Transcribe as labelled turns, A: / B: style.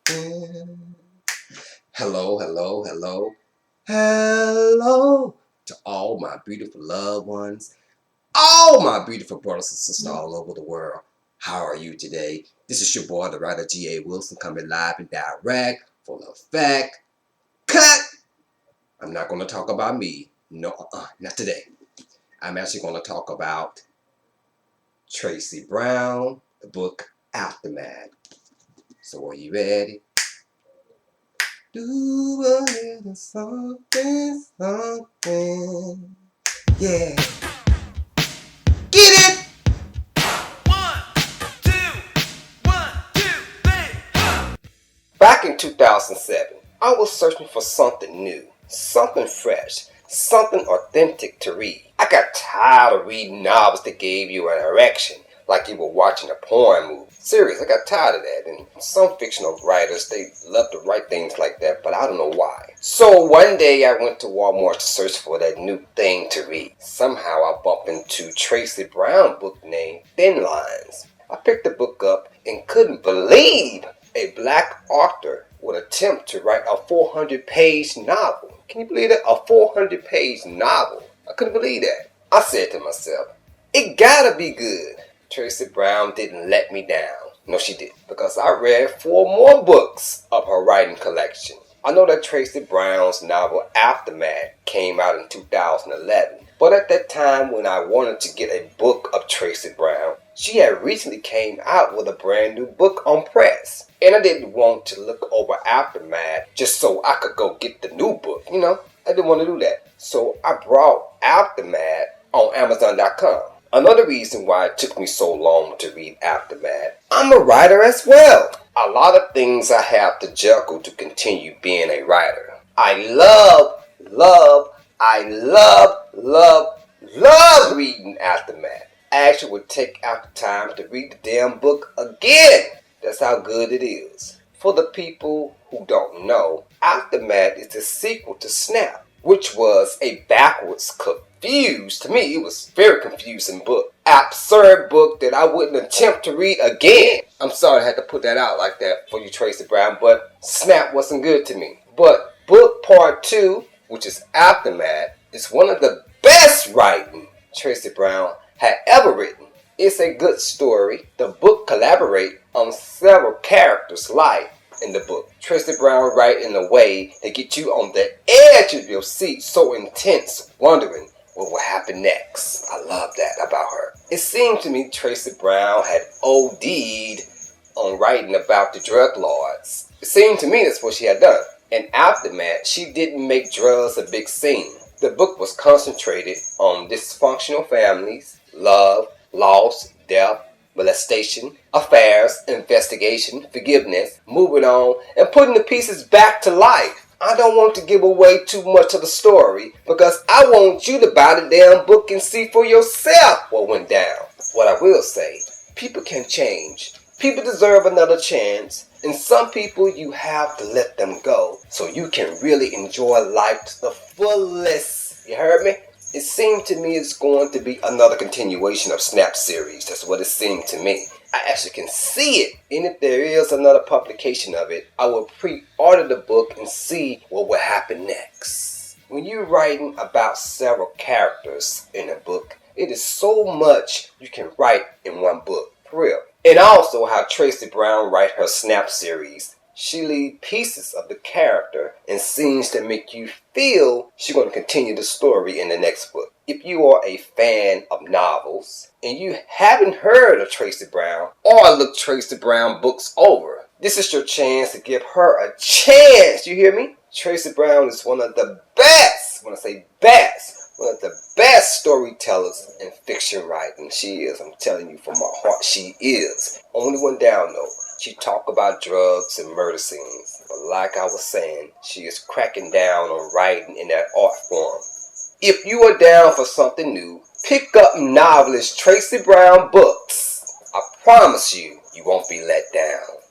A: Hello, hello, hello, hello to all my beautiful loved ones, all my beautiful brothers and sisters all over the world. How are you today? This is your boy, the writer G.A. Wilson, coming live and direct, full of fact. Cut! I'm not going to talk about me. No, not today. I'm actually going to talk about Tracy Brown, the book Aftermath. So are you ready? Do a little something, something. Yeah. Get it!
B: 1, 2, 1, 2, 3.
A: Back in 2007, I was searching for something new, something fresh, something authentic to read. I got tired of reading novels that gave you an erection, like you were watching a porn movie. Serious, I got tired of that. And some fictional writers, they love to write things like that, but I don't know why. So one day I went to Walmart to search for that new thing to read. Somehow I bumped into Tracy Brown book named Thin Lines. I picked the book up and couldn't believe a black author would attempt to write a 400-page novel. Can you believe that? A 400-page novel. I couldn't believe that. I said to myself, it gotta be good. Tracy Brown didn't let me down. No, she didn't. Because I read 4 more books of her writing collection. I know that Tracy Brown's novel Aftermath came out in 2011. But at that time when I wanted to get a book of Tracy Brown, she had recently came out with a brand new book on press. And I didn't want to look over Aftermath just so I could go get the new book, I didn't want to do that. So I brought Aftermath on Amazon.com. Another reason why it took me so long to read Aftermath, I'm a writer as well. A lot of things I have to juggle to continue being a writer. I love reading Aftermath. I actually would take out the time to read the damn book again. That's how good it is. For the people who don't know, Aftermath is the sequel to Snap, which was a backwards confused, to me, it was a very confusing book. Absurd book that I wouldn't attempt to read again. I'm sorry I had to put that out like that for you, Tracy Brown, but Snap wasn't good to me. But book part 2, which is Aftermath, is one of the best writing Tracy Brown had ever written. It's a good story. The book collaborates on several characters' life in the book. Tracy Brown write in a way that get you on the edge of your seat, so intense, wondering what will happen next. I love that about her. It seemed to me Tracy Brown had OD'd on writing about the drug lords. It seemed to me that's what she had done. In Aftermath, she didn't make drugs a big scene. The book was concentrated on dysfunctional families, love, loss, death, molestation, affairs, investigation, forgiveness, moving on, and putting the pieces back to life. I don't want to give away too much of the story because I want you to buy the damn book and see for yourself what went down. What I will say, people can change. People deserve another chance, and some people you have to let them go so you can really enjoy life to the fullest. You heard me? It seemed to me it's going to be another continuation of Snap series. That's what it seemed to me. I actually can see it. And if there is another publication of it, I will pre-order the book and see what will happen next. When you're writing about several characters in a book, it is so much you can write in one book. For real. And also how Tracy Brown write her Snap series. She leaves pieces of the character and scenes that make you feel she's going to continue the story in the next book. If you are a fan of novels and you haven't heard of Tracy Brown or looked Tracy Brown books over, this is your chance to give her a chance. You hear me? Tracy Brown is one of the best, when I say best, one of the best storytellers in fiction writing. She is, I'm telling you from my heart, she is. Only one down though. She talk about drugs and murder scenes. But like I was saying, she is cracking down on writing in that art form. If you are down for something new, pick up novelist Tracy Brown books. I promise you, you won't be let down.